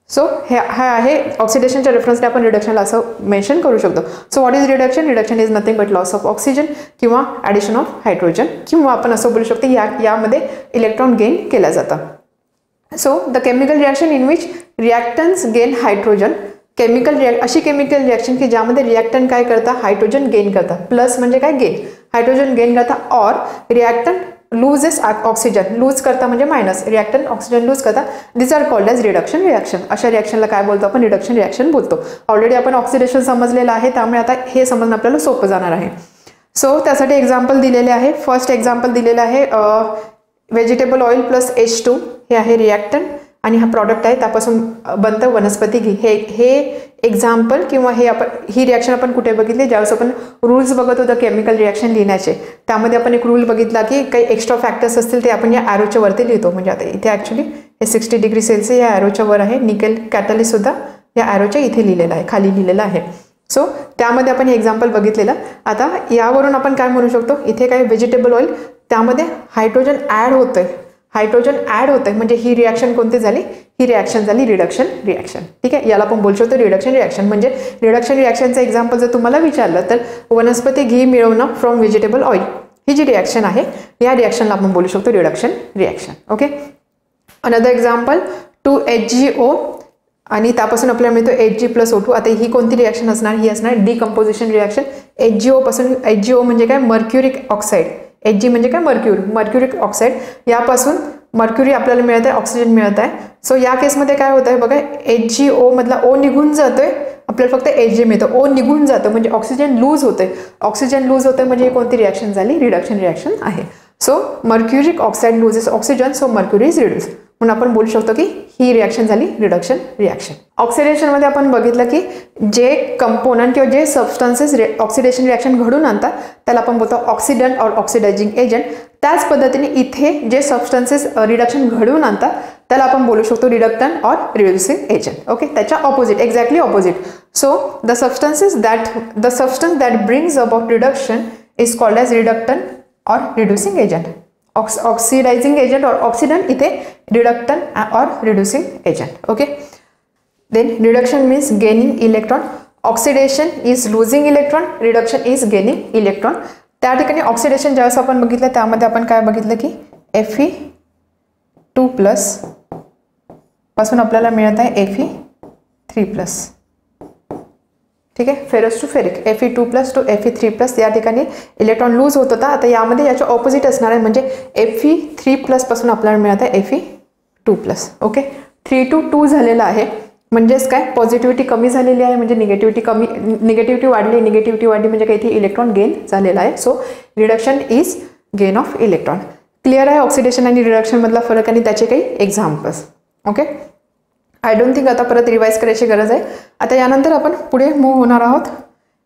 सो हा आहे ऑक्सिडेशनच्या रेफरन्सने आपण रिडक्शनला असं मेन्शन करू शकतो. So what is reduction? Reduction is nothing but loss of oxygen किंवा ॲडिशन ऑफ हायड्रोजन, किंवा आपण असं बोलू शकतो यामध्ये इलेक्ट्रॉन गेन केलं जातं. So the chemical reaction in which reactance gain hydrogen. अशी केमिकल रिॲक्शन की ज्यामध्ये रिॲक्टंट काय करतात? हायड्रोजन गेन करतात. प्लस म्हणजे काय? गेन. हायड्रोजन गेन करतात. और रिॲक्टंट लूजेस ऑक्सिजन. लूज करता म्हणजे मायनस. रिॲक्टंट ऑक्सिजन लूज करता. This are called as reduction reaction. अशा रिॲक्शनला काय बोलतो आपण? रिडक्शन रिॲक्शन बोलतो. ऑलरेडी आपण ऑक्सिडेशन समजलेलं आहे, त्यामुळे आता हे समजणं आपल्याला सोपं जाणार आहे. सो त्यासाठी एक्झाम्पल दिलेले आहे. फर्स्ट एक्झाम्पल दिलेलं आहे व्हेजिटेबल ऑइल प्लस H2. हे आहे रिॲक्टंट आणि हा प्रॉडक्ट आहे त्यापासून बनतं वनस्पती घी. हे एक्झाम्पल किंवा ही रिॲक्शन आपण कुठे बघितली? ज्यावेळेस आपण रूल्स बघत होतो केमिकल रिॲक्शन लिहिण्याचे, त्यामध्ये आपण एक रूल बघितला की काही एक्स्ट्रा फॅक्टर्स असतील ते आपण या ॲरोच्या वरती लिहितो. म्हणजे आता इथे ॲक्च्युली हे 60 डिग्री सेल्सिअस या ॲरोच्या वर आहे. निकेल कॅटलिस्ट सुद्धा या ॲरोच्या इथे लिहिलेलं आहे, खाली लिहिलेलं आहे. सो त्यामध्ये आपण हे एक्झाम्पल बघितलेलं. आता यावरून आपण काय म्हणू शकतो? इथे काय व्हेजिटेबल ऑइल त्यामध्ये हायड्रोजन ॲड होतंय. हायड्रोजन ॲड होतंय म्हणजे ही रिॲक्शन कोणती झाली? ही रिॲक्शन झाली रिडक्शन रिॲक्शन. ठीक आहे. याला आपण बोलू शकतो रिडक्शन रिॲक्शन. म्हणजे रिडक्शन रिॲक्शनचं एक्झाम्पल जर तुम्हाला विचारलं तर वनस्पती घी मिळवणं फ्रॉम व्हेजिटेबल ऑइल ही जी रिॲक्शन आहे या रिॲक्शनला आपण बोलू शकतो reduction reaction. Okay. Another example 2HgO आणि त्यापासून आपल्याला मिळतो Hg+O2. आता ही कोणती रिॲक्शन असणार? ही असणार डिकम्पोजिशन रिॲक्शन. HgO पासून HgO म्हणजे काय? Mercuric oxide. Hg म्हणजे काय, मर्क्युरिक ऑक्साईड, यापासून मर्क्युरी आपल्याला मिळत आहे, ऑक्सिजन मिळत आहे. सो या केसमध्ये काय होत आहे बघा, HgO मधला O निघून जातोय, आपल्याला फक्त Hg मिळतं. O निघून जातं म्हणजे ऑक्सिजन लूज होतंय. ऑक्सिजन लूज होतंय म्हणजे कोणती रिॲक्शन झाली, रिडक्शन रिॲक्शन आहे. So mercuric oxide loses oxygen, so mercury is reduce. म्हणून आपण बोलू शकतो की ही रिॲक्शन झाली रिडक्शन रिॲक्शन. ऑक्सिडेशनमध्ये आपण बघितलं की जे कंपोनंट किंवा जे सबस्टन्सेस ऑक्सिडेशन रिॲक्शन घडून आणतात त्याला आपण बोलतो ऑक्सिडंट और ऑक्सिडायझिंग एजंट. त्याच पद्धतीने इथे जे सबस्टन्सेस रिडक्शन घडवून आणतात त्याला आपण बोलू शकतो रिडक्टंट और रिड्युसिंग एजंट. ओके, त्याच्या opposite, exactly opposite. So the substance that brings about reduction is called as reductant और रिड्युसिंग एजंट. ऑक्सिडायझिंग एजंट और ऑक्सिडंट, इथे रिडक्टंट और reducing agent. Okay, then reduction means gaining electron, oxidation is losing electron, reduction is gaining electron. त्या ठिकाणी oxidation ज्यावेळेस आपण बघितलं त्यामध्ये आपण काय बघितलं की Fe2+ पासून आपल्याला मिळत आहे Fe3+. ठीक आहे, ferrous to ferric, Fe2+ to Fe3+. या ठिकाणी इलेक्ट्रॉन लूज होत होता. आता यामध्ये याच्या ऑपोजिट असणार आहे, म्हणजे Fe3+ पासून आपल्याला मिळत आहे Fe2+. ओके, 3 to 2 झालेला आहे, म्हणजेच काय, पॉझिटिव्हिटी कमी झालेली आहे, म्हणजे निगेटिव्हिटी वाढली म्हणजे काही इथे इलेक्ट्रॉन गेन झालेला आहे. So reduction is gain of electron. Clear आहे ऑक्सिडेशन आणि रिडक्शन मधला फरक आणि त्याचे काही examples. Okay, I don't think आता परत रिवाइज करायची गरज आहे. आता यानंतर आपण पुढे मूव्ह होणार आहोत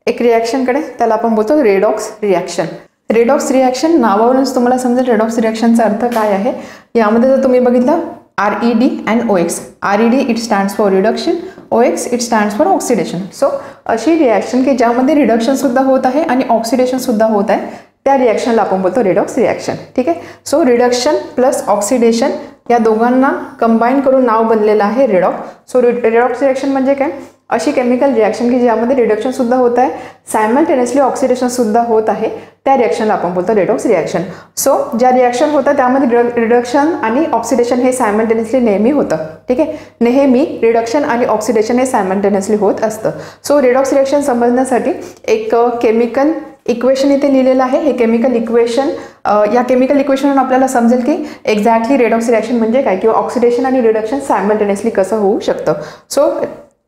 एक रिॲक्शनकडे, त्याला आपण बोलतो रेडॉक्स रिॲक्शन. रेडॉक्स रिॲक्शन नावावरूनच तुम्हाला समजेल रेडॉक्स रिॲक्शनचा अर्थ काय आहे. यामध्ये जर तुम्ही बघितलं RED and OX. RED it stands for reduction, OX it stands for oxidation. So अशी रिॲक्शन की ज्यामध्ये रिडक्शन सुद्धा होत आहे आणि ऑक्सिडेशन सुद्धा होत आहे, त्या रिॲक्शनला आपण बोलतो रेडॉक्स रिॲक्शन. ठीक आहे, सो रिडक्शन प्लस ऑक्सिडेशन या दोघांना कंबाईन करून नाव बनलेलं आहे रेडॉक्स. सो रेडॉक्स रिॲक्शन म्हणजे काय, अशी केमिकल रिॲक्शन की ज्यामध्ये रिडक्शन सुद्धा होत आहे, सायमल्टेनियसली ऑक्सिडेशन सुद्धा होत आहे, त्या रिॲक्शनला आपण बोलतो रेडॉक्स रिॲक्शन. सो ज्या रिॲक्शन होतं त्यामध्ये रिडक्शन आणि ऑक्सिडेशन हे सायमल्टेनियसली नेहमी होतं. ठीक आहे, नेहमी रिडक्शन आणि ऑक्सिडेशन हे सायमल्टेनियसली होत असतं. सो रेडॉक्स रिॲक्शन समजण्यासाठी एक केमिकल इक्वेशन इथे लिहिलेलं आहे. हे केमिकल इक्वेशन, या केमिकल इक्वेशनवरून आपल्याला समजेल की एक्झॅक्टली रेडॉक्स रिॲक्शन म्हणजे काय किंवा ऑक्सिडेशन आणि रिडक्शन सायमल्टेनियसली कसं होऊ शकतं. सो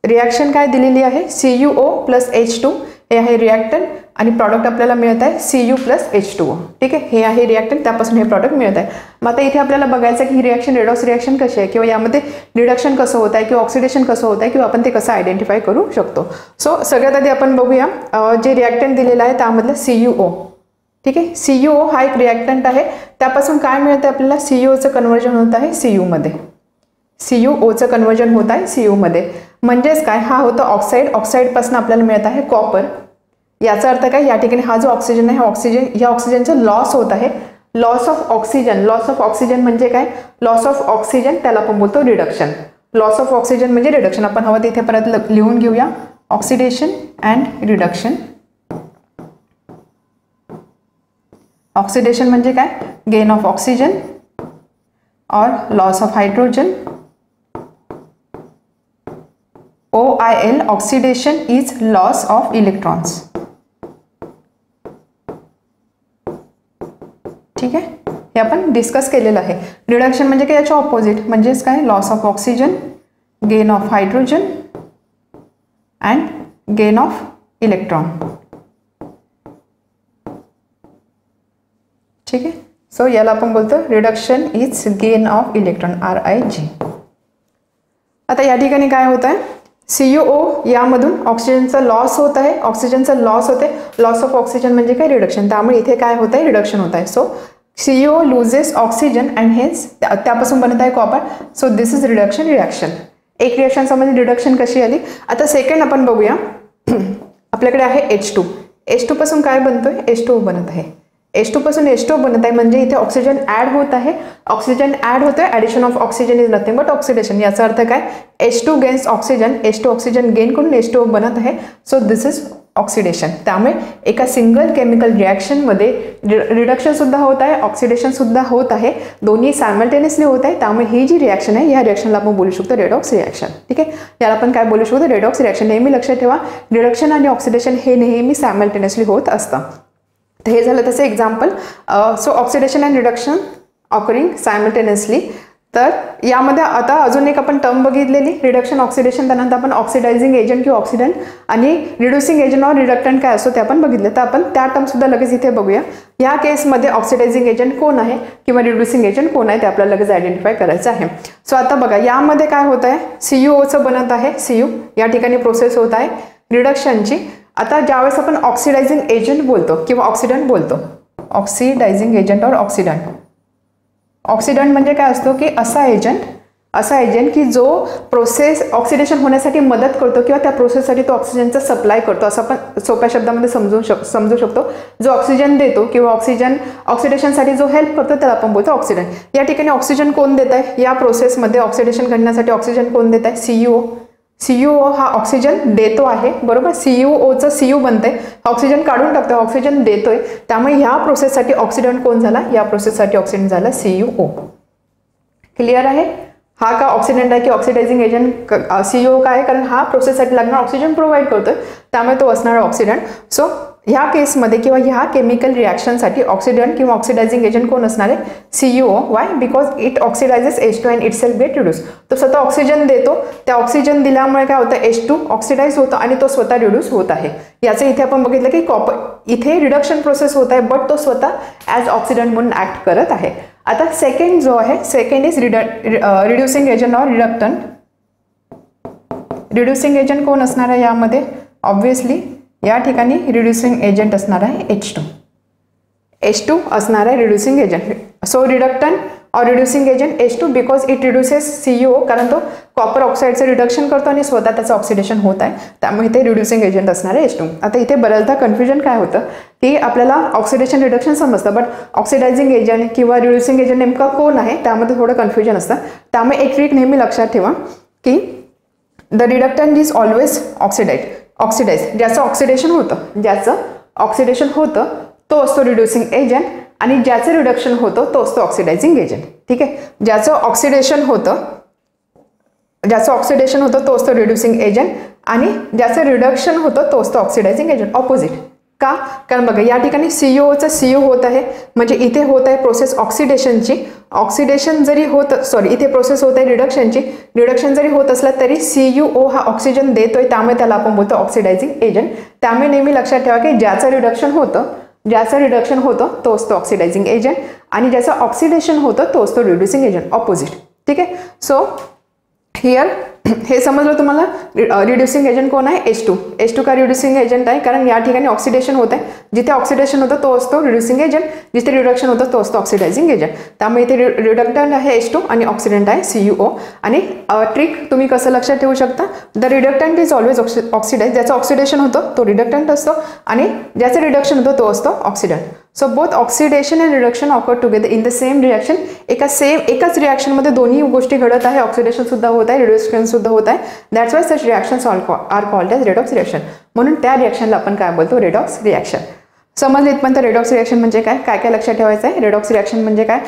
रिॲक्शन काय दिलेली आहे, CuO+H2 हे आहे रिॲक्टंट आणि प्रॉडक्ट आपल्याला मिळत आहे Cu+H2O. ठीक आहे, हे आहे रिॲक्टंट, त्यापासून हे प्रॉडक्ट मिळत आहे. मग आता इथे आपल्याला बघायचं की ही रिॲक्शन रेडॉक्स रिॲक्शन कशी आहे किंवा यामध्ये रिडक्शन कसं होत आहे किंवा ऑक्सिडेशन कसं होत आहे किंवा आपण ते कसं आयडेंटिफाय करू शकतो. सो सगळ्यात आधी आपण बघूया जे रिॲक्टंट दिलेलं आहे त्यामधलं CuO. ठीक आहे, CuO हा एक रिॲक्टंट आहे, त्यापासून काय मिळतं आपल्याला, CuOचं कन्व्हर्जन होत आहे Cuमध्ये. CuOचं कन्व्हर्जन होत आहे Cuमध्ये, म्हणजेच काय, हा होतं ऑक्साईड, ऑक्साईडपासून आपल्याला मिळत आहे कॉपर. याचा अर्थ काय, या ठिकाणी हा जो ऑक्सिजन आहे, या ऑक्सिजनचं लॉस होत आहे. लॉस ऑफ ऑक्सिजन म्हणजे काय, लॉस ऑफ ऑक्सिजन, त्याला आपण बोलतो रिडक्शन. लॉस ऑफ ऑक्सिजन म्हणजे रिडक्शन. आपण हवं तिथे परत लिहून घेऊया, ऑक्सिडेशन अँड रिडक्शन. ऑक्सिडेशन म्हणजे काय, गेन ऑफ ऑक्सिजन और loss of hydrogen. OIL oxidation is loss of electrons. ठीक आहे, हे आपण डिस्कस केलेलं आहे. रिडक्शन म्हणजे काय, याच्या ऑपोजिट, म्हणजेच काय, loss of oxygen, gain of hydrogen and gain of electron. ठीक आहे, सो याला आपण बोलतो reduction is gain of electron, RIG. आता या ठिकाणी काय होत आहे, CuO यामधून ऑक्सिजनचा लॉस होत आहे, ऑक्सिजनचं लॉस होते. लॉस ऑफ ऑक्सिजन म्हणजे काय, रिडक्शन. त्यामुळे इथे काय होत आहे, रिडक्शन होत आहे. सो CuO loses oxygen and hence त्यापासून बनत आहे copper. So this is reduction reaction. एक रिॲक्शन समजली रिडक्शन कशी आली. आता सेकंड आपण बघूया, आपल्याकडे आहे H2. H2 पासून काय बनतोय, H2O बनत आहे. H2 पासून H2O बनत आहे म्हणजे इथे ऑक्सिजन ऍड होत आहे. ऑक्सिजन ऍड होतोय, addition of oxygen is nothing but oxidation. याचा अर्थ काय, H2 gains oxygen, H2 oxygen gain करून H2O बनत आहे. So this is oxidation. त्यामुळे एका सिंगल केमिकल रिॲक्शनमध्ये रिडक्शन सुद्धा होत आहे, ऑक्सिडेशन सुद्धा होत आहे, दोन्ही सायमल्टेनियसली होत आहे. त्यामुळे ही जी रिॲक्शन आहे या रिॲक्शनला आपण बोलू शकतो रेडॉक्स रिॲक्शन. ठीक आहे, याला आपण काय बोलू शकतो, रेडॉक्स रिॲक्शन. नेहमी लक्षात ठेवा, रिडक्शन आणि ऑक्सिडेशन हे नेहमी सायमल्टेनियसली होत असतं. हे झालं तसं example. So oxidation and reduction occurring simultaneously. तर यामध्ये आता अजून एक आपण टर्म बघितलेली रिडक्शन ऑक्सिडेशन, त्यानंतर आपण ऑक्सिडायझिंग एजंट किंवा ऑक्सिडंट आणि रिड्युसिंग एजंट और रिडक्टंट काय असतो ते आपण बघितलं. तर आपण त्या टर्मसुद्धा लगेच इथे बघूया. या केसमध्ये ऑक्सिडायझिंग एजंट कोण आहे किंवा रिड्युसिंग एजंट कोण आहे ते आपल्याला लगेच आयडेंटिफाय करायचं आहे. सो आता बघा यामध्ये काय होत आहे, CuOचं बनत आहे, Cu या ठिकाणी प्रोसेस होत आहे रिडक्शनची. आता ज्यावेळेस आपण ऑक्सिडायझिंग एजंट बोलतो किंवा ऑक्सिडंट बोलतो, ऑक्सिडायझिंग एजंट और ऑक्सिडंट. ऑक्सिडंट म्हणजे काय असतो की असा एजंट की जो प्रोसेस ऑक्सिडेशन होण्यासाठी मदत करतो किंवा त्या प्रोसेससाठी तो ऑक्सिजनचा सप्लाय करतो, असं आपण सोप्या शब्दामध्ये समजू शकतो. जो ऑक्सिजन देतो किंवा ऑक्सिडेशनसाठी जो हेल्प करतो त्याला आपण बोलतो ऑक्सिडंट. या ठिकाणी ऑक्सिजन कोण देत आहे, या प्रोसेसमध्ये ऑक्सिडेशन घडण्यासाठी ऑक्सिजन कोण देत आहे, CuO हा ऑक्सिजन देतो आहे, बरोबर. CuOचं Cu बनतंय, ऑक्सिजन काढून टाकतोय, ऑक्सिजन देतोय. त्यामुळे ह्या प्रोसेससाठी ऑक्सिडंट कोण झाला, या प्रोसेससाठी ऑक्सिडंट झाला CuO. क्लिअर आहे. हा का ऑक्सिडंट आहे की ऑक्सिडायझिंग एजंट, CuO काय आहे कारण हा प्रोसेससाठी लागणार ऑक्सिजन प्रोव्हाइड करतोय, त्यामुळे तो असणार ऑक्सिडंट. सो ह्या केसमध्ये किंवा ह्या केमिकल रिॲक्शनसाठी ऑक्सिडंट किंवा ऑक्सिडायझिंग एजंट कोण असणार आहे, CuO. Why, because it oxidises H2 and it self get reduce. तो स्वतः ऑक्सिजन देतो, त्या ऑक्सिजन दिल्यामुळे काय होतं, H2 ऑक्सिडाइज होतं आणि तो स्वतः रिड्यूस होत आहे. याचं इथे आपण बघितलं की इथे रिडक्शन प्रोसेस होत आहे, बट तो स्वतः ॲज ऑक्सिडंट म्हणून ऍक्ट करत आहे. आता सेकंड जो आहे, सेकंड इज रिड्युसिंग एजंट और रिडक्टंट. रिड्युसिंग एजंट कोण असणार आहे यामध्ये, ऑब्व्हियसली या ठिकाणी रिड्युसिंग एजंट असणार आहे H2 असणार आहे रिड्युसिंग एजंट. सो रिडक्टंट और reducing agent H2 because it reduces CuO, कारण तो कॉपर ऑक्साईडचं रिडक्शन करतो आणि स्वतः त्याचं ऑक्सिडेशन होत आहे, त्यामुळे इथे रिड्युसिंग एजंट असणार आहे H2. आता इथे बऱ्याचदा कन्फ्युजन काय होतं की आपल्याला ऑक्सिडेशन रिडक्शन समजतं, बट ऑक्सिडायझिंग एजंट किंवा रिड्युसिंग एजंट नेमका कोण आहे त्यामध्ये थोडं कन्फ्युजन असतं. त्यामुळे एक ट्रिक नेहमी लक्षात ठेवा की द रिडक्टंट इज ऑलवेज ऑक्सिडाइज. ज्याचं ऑक्सिडेशन होतं तो असतो रिड्युसिंग एजंट आणि ज्याचं रिडक्शन होतं तो असतो ऑक्सिडायझिंग एजंट. ठीक आहे. ज्याचं ऑक्सिडेशन होतं तो असतो रिड्युसिंग एजंट आणि ज्याचं रिडक्शन होतं तो असतो ऑक्सिडायझिंग एजंट. ऑपोजिट. का, कारण बघा या ठिकाणी CuOचं Cu होत आहे, म्हणजे इथे होत आहे प्रोसेस ऑक्सिडेशनची. ऑक्सिडेशन जरी इथे प्रोसेस होत आहे रिडक्शनची. रिडक्शन जरी होत असलं तरी CuO हा ऑक्सिजन देतोय, त्यामुळे त्याला आपण बोलतो ऑक्सिडायझिंग एजंट. त्यामुळे नेहमी लक्षात ठेवा की ज्याचं रिडक्शन होतं तो असतो ऑक्सिडायझिंग एजंट आणि ज्याचं ऑक्सिडेशन होतं तो असतो रिड्युसिंग एजंट. ऑपोजिट. ठीक आहे. सो हिअर हे समजलं तुम्हाला. रिड्युसिंग एजंट कोण आहे, H2 का रिड्युसिंग एजंट आहे, कारण या ठिकाणी ऑक्सिडेशन होत आहे. जिथे ऑक्सिडेशन होतं तो असतो रिड्युसिंग एजंट, जिथे रिडक्शन होतं तो असतो ऑक्सिडायझिंग एजंट. त्यामुळे इथे रिडक्टंट आहे H2 आणि ऑक्सिडंट आहे CuO. आणि ट्रिक तुम्ही कसं लक्षात ठेवू शकता, द रिडक्टंट इज ऑलवेज ऑक्सिडाइज. ज्याचं ऑक्सिडेशन होतं तो रिडक्टंट असतो आणि ज्याचं रिडक्शन होतं तो असतो oxidant. So both oxidation and reduction occur together in the same reaction. एकाच रिॲक्शनमध्ये दोन्ही गोष्टी घडत आहे, ऑक्सिडेशन सुद्धा होत आहे, रिडक्शन सुद्धा होत आहे. That's why such reactions are called as redox reaction. म्हणून त्या रिॲक्शनला आपण काय बोलतो, रेडॉक्स रिॲक्शन. समजले इथपर्यंत रेडॉक्स रिॲक्शन म्हणजे काय काय लक्षात ठेवायचं आहे. रेडॉक्स रिॲक्शन म्हणजे काय,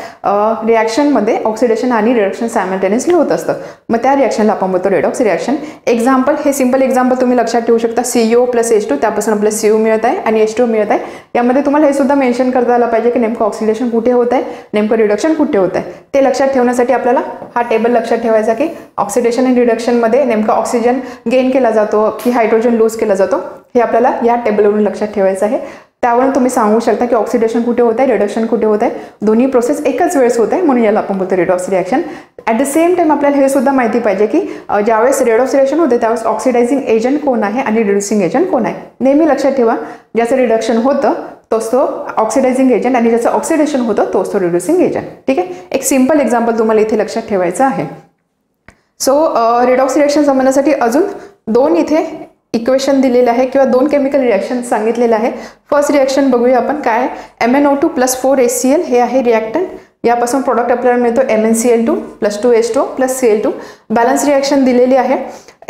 रिॲक्शनमध्ये ऑक्सिडेशन आणि रिडक्शन सायमल्टेनियसली होत असतं, मग त्या रिॲक्शनला आपण बोलतो रेडॉक्स रिॲक्शन. एक्झाम्पल, हे सिंपल एक्झाम्पल तुम्ही लक्षात ठेवू शकता. CuO प्लस H2 त्यापासून आपल्याला Cu मिळत आहे आणि H2 मिळत आहे. यामध्ये तुम्हाला हे सुद्धा मेन्शन करता आलं पाहिजे की नेमकं ऑक्सिडेशन कुठे होत आहे, नेमकं रिडक्शन कुठे होत आहे. ते लक्षात ठेवण्यासाठी आपल्याला हा टेबल लक्षात ठेवायचा की ऑक्सिडेशन आणि रिडक्शनमध्ये नेमकं ऑक्सिजन गेन केला जातो की हायड्रोजन लूज केला जातो, हे आपल्याला या टेबलवरून लक्षात ठेवायचं आहे. त्यावरून तुम्ही सांगू शकता की ऑक्सिडेशन कुठे होत आहे, रिडक्शन कुठे होत आहे. दोन्ही प्रोसेस एकाच वेळेस होत आहे, म्हणून याला आपण बोलतो redox reaction. At the same time आपल्याला हे सुद्धा माहिती पाहिजे की ज्यावेळेस रेडॉक्स रिॲक्शन होते त्यावेळेस ऑक्सिडायझिंग एजंट कोण आहे आणि रिड्युसिंग एजंट कोण आहे. नेहमी लक्षात ठेवा, ज्याचं रिडक्शन होतं तो असतो ऑक्सिडायझिंग एजंट आणि ज्याचं ऑक्सिडेशन होतं तो असतो रिड्युसिंग एजंट. ठीक आहे. एक सिंपल एक्झाम्पल तुम्हाला इथे लक्षात ठेवायचं आहे. सो रेडॉक्स रिॲक्शन समजण्यासाठी अजून दोन इथे इक्वेशन दिलेलं आहे किंवा दोन केमिकल रिॲक्शन सांगितलेलं आहे. फर्स्ट रिॲक्शन बघूया आपण काय, MnO2 + 4HCl हे आहे रिॲक्टंट. यापासून प्रोडक्ट आपल्याला मिळतो MnCl2 + 2H2 + Cl2. Balance reaction दिलेली आहे.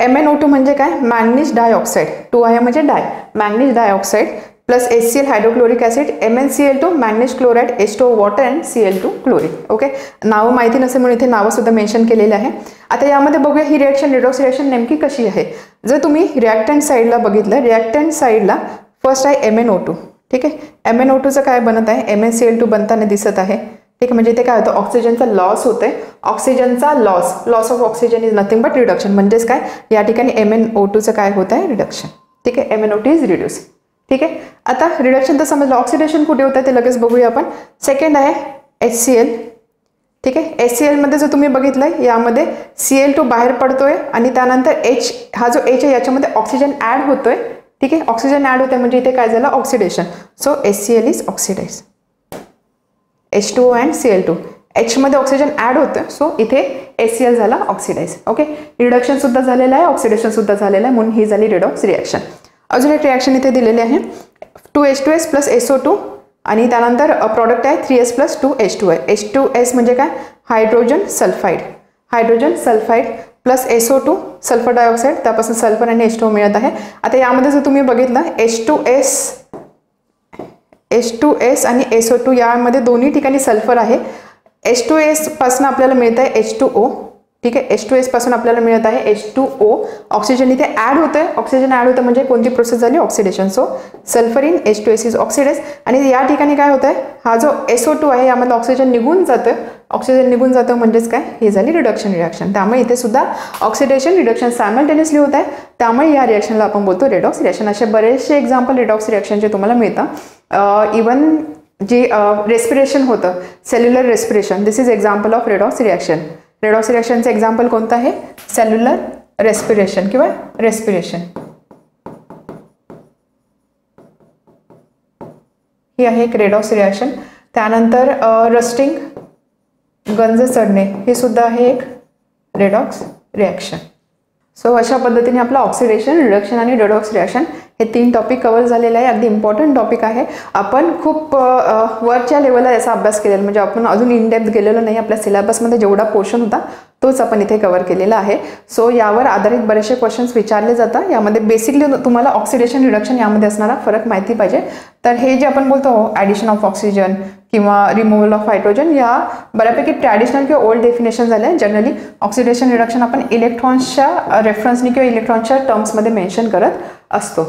MnO2 म्हणजे काय, मॅंगनीज डायऑक्साईड, 2 आहे म्हणजे di, manganese dioxide plus HCl hydrochloric acid, MnCl2 manganese chloride, H2O water and Cl2 chlorine. Okay, नावं माहिती नसेल म्हणून इथे नावं सुद्धा मेन्शन केलेलं आहे. आता यामध्ये बघूया ही रिॲक्शन रेडॉक्स रिॲक्शन नेमकी कशी आहे. जर तुम्ही रिॲक्टंट साईडला बघितलं, रिॲक्टंट साईडला फर्स्ट आहे MnO2. ठीक आहे. MnO2चं काय बनत आहे, MnCl2 बनताना दिसत आहे. ठीक आहे, म्हणजे इथे काय होतं, ऑक्सिजनचा लॉस होतोय. ऑक्सिजनचा loss of oxygen is nothing but reduction. म्हणजेच काय, या ठिकाणी MnO2चं काय होत आहे, रिडक्शन. ठीक आहे, MnO2 इज रिड्यूस. ठीक आहे. आता रिडक्शन तर समजलं, ऑक्सिडेशन कुठे होतं ते लगेच बघूया आपण. सेकंड आहे HCl. ठीक आहे, HCl मध्ये जर तुम्ही बघितलं, यामध्ये Cl2 बाहेर पडतोय आणि त्यानंतर H, हा जो H आहे याच्यामध्ये ऑक्सिजन ऍड होतोय. ठीक आहे, ऑक्सिजन ऍड होतोय म्हणजे इथे काय झालं, oxidation. So HCl is oxidise. H2O and Cl2, H मध्ये ऑक्सिजन ऍड होतं, सो इथे HCl झाला ऑक्सिडाइज. ओके, रिडक्शन सुद्धा झालेलं आहे, ऑक्सिडेशन सुद्धा झालेलं आहे, म्हणून ही झाली रेडॉक्स रिॲक्शन. अजून एक रिॲक्शन इथे दिलेली आहे, 2H2S प्लस SO2 आणि त्यानंतर प्रॉडक्ट आहे 3S प्लस 2H2 आहे. H2S म्हणजे काय, hydrogen sulphide. Hydrogen sulphide plus SO2 sulphur dioxide, त्यापासून सल्फर आणि H2O मिळत आहे. आता यामध्ये जर तुम्ही बघितलं, H2S आणि SO2 यामध्ये दोन्ही ठिकाणी सल्फर आहे. H2S पासून आपल्याला मिळत आहे H2O. ठीक आहे, H2S पासून आपल्याला मिळत आहे H2O. ऑक्सिजन इथे ऍड होतंय, ऑक्सिजन ऍड होतं म्हणजे कोणती प्रोसेस झाली, oxidation. So sulphur in H2S is oxidise. आणि या ठिकाणी काय होतंय, हा जो SO2 आहे यामध्ये ऑक्सिजन निघून जातं, ऑक्सिजन निघून जातं म्हणजेच काय, ही झाली रिडक्शन रिॲक्शन. त्यामुळे इथे सुद्धा ऑक्सिडेशन रिडक्शन सायमल्टेनियसली होत आहे, त्यामुळे या रिॲक्शनला आपण बोलतो रेडॉक्स रिॲक्शन. असे बरेचसे एक्झाम्पल रेडॉक्स रिॲक्शनचे तुम्हाला मिळतात. इवन जे रेस्पिरेशन होतं, cellular respiration, this is example of redox reaction. Redox रिॲक्शनचं एक्झाम्पल कोणतं आहे, सेल्युलर रेस्पिरेशन किंवा रेस्पिरेशन. ही आहे एक रेडॉक्स रिॲक्शन. त्यानंतर रस्टिंग, गंज चढणे, हे सुद्धा आहे एक रेडॉक्स रिॲक्शन. सो अशा पद्धतीने आपलं ऑक्सिडेशन, रिडक्शन आणि रेडॉक्स रिॲक्शन हे 3 टॉपिक कव्हर झालेले आहे. अगदी इम्पॉर्टंट टॉपिक आहे. आपण खूप वरच्या लेवलला याचा अभ्यास केलेला, म्हणजे आपण अजून इन डेप्थ गेलेलो नाही. आपल्या सिलेबसमध्ये जेवढा पोर्शन होता तोच आपण इथे कव्हर केलेला आहे. सो यावर आधारित बरेचसे क्वेश्चन्स विचारले जातात. यामध्ये बेसिकली तुम्हाला ऑक्सिडेशन, रिडक्शन यामध्ये असणारा फरक माहिती पाहिजे. तर हे जे आपण बोलतो ॲडिशन ऑफ ऑक्सिजन किंवा रिमूव्हल ऑफ हायड्रोजन, या बऱ्यापैकी ट्रॅडिशनल किंवा ओल्ड डेफिनेशन झाल्या. जनरली ऑक्सिडेशन, रिडक्शन आपण इलेक्ट्रॉन्सच्या रेफरन्सनी किंवा इलेक्ट्रॉन्सच्या टर्म्समध्ये मेन्शन करत असतो.